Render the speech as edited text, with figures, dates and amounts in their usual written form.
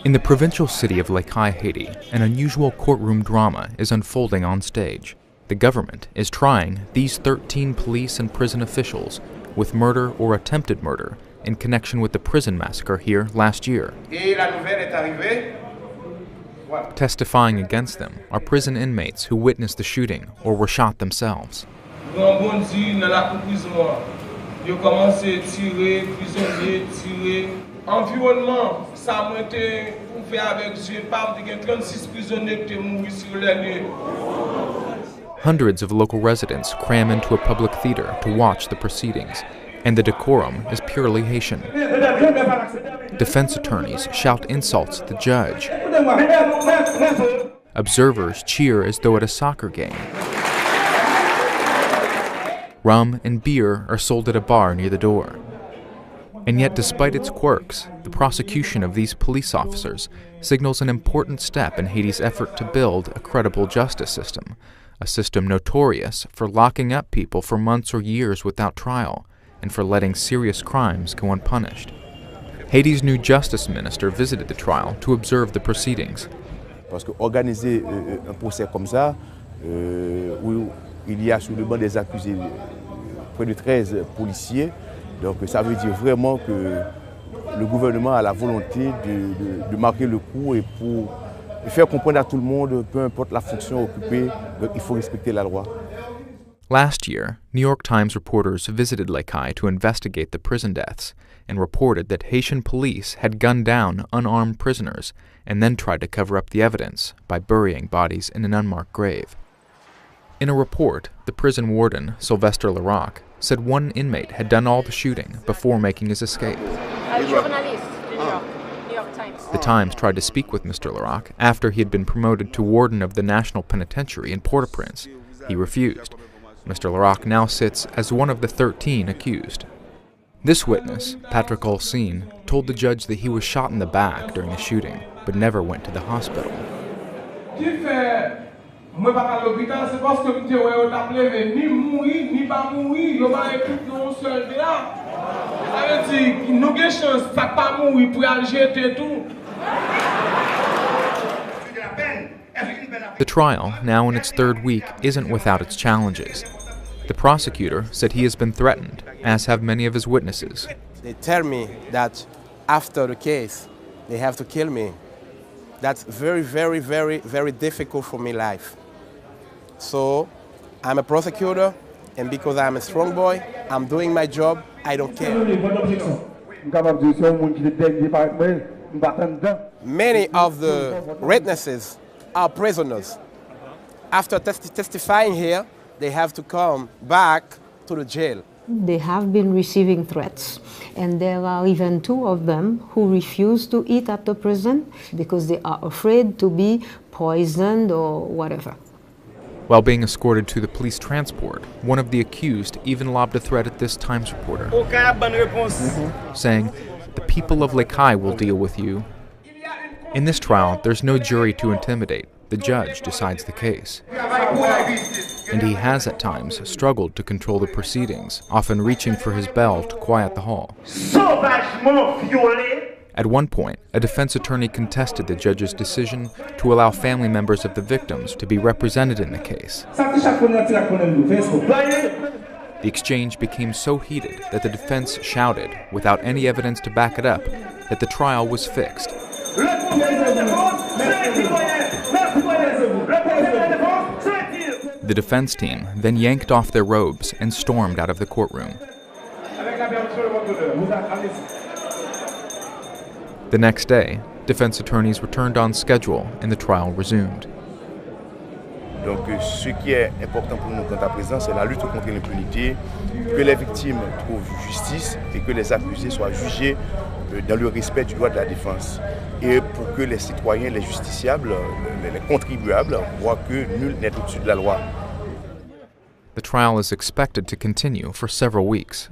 In the provincial city of Haiti, an unusual courtroom drama is unfolding on stage. The government is trying these 13 police and prison officials with murder or attempted murder in connection with the prison massacre here last year. Testifying against them are prison inmates who witnessed the shooting or were shot themselves. Hundreds of local residents cram into a public theater to watch the proceedings, and the decorum is purely Haitian. Defense attorneys shout insults at the judge. Observers cheer as though at a soccer game. Rum and beer are sold at a bar near the door. And yet, despite its quirks, the prosecution of these police officers signals an important step in Haiti's effort to build a credible justice system, a system notorious for locking up people for months or years without trial, and for letting serious crimes go unpunished. Haiti's new justice minister visited the trial to observe the proceedings. Parce que organiser un procès comme ça, où il y a sur le banc des accusés près de 13 policiers, donc ça veut dire vraiment que le gouvernement a la volonté de marquer le coup et pour faire comprendre à tout le monde, peu importe la fonction occupée, il faut respecter la loi. Last year, New York Times reporters visited Haiti to investigate the prison deaths and reported that Haitian police had gunned down unarmed prisoners and then tried to cover up the evidence by burying bodies in an unmarked grave. In a report, the prison warden, Sylvester Larocque, said one inmate had done all the shooting before making his escape. The Times tried to speak with Mr. Larocque after he had been promoted to warden of the National Penitentiary in Port-au-Prince. He refused. Mr. Larocque now sits as one of the 13 accused. This witness, Patrick Olsine, told the judge that he was shot in the back during the shooting, but never went to the hospital. The trial, now in its third week, isn't without its challenges. The prosecutor said he has been threatened, as have many of his witnesses. They tell me that after the case, they have to kill me. That's very, very, very, very difficult for me life. So I'm a prosecutor, and because I'm a strong boy, I'm doing my job, I don't care. Many of the witnesses are prisoners. After testifying here, they have to come back to the jail. They have been receiving threats, and there are even 2 of them who refuse to eat at the prison because they are afraid to be poisoned or whatever. While being escorted to the police transport, one of the accused even lobbed a threat at this Times reporter, saying, "The people of Haiti will deal with you." In this trial, there's no jury to intimidate. The judge decides the case. And he has at times struggled to control the proceedings, often reaching for his bell to quiet the hall. At one point, a defense attorney contested the judge's decision to allow family members of the victims to be represented in the case. The exchange became so heated that the defense shouted, without any evidence to back it up, that the trial was fixed. The defense team then yanked off their robes and stormed out of the courtroom. The next day, defense attorneys returned on schedule and the trial resumed. Donc ce qui est important pour nous quant à présent, c'est la lutte contre l'impunité, que les victimes trouvent justice et que les accusés soient jugés dans le respect du droit de la défense. Et pour que les citoyens, les justiciables, les contribuables voient que nul n'est au-dessus de la loi. The trial is expected to continue for several weeks.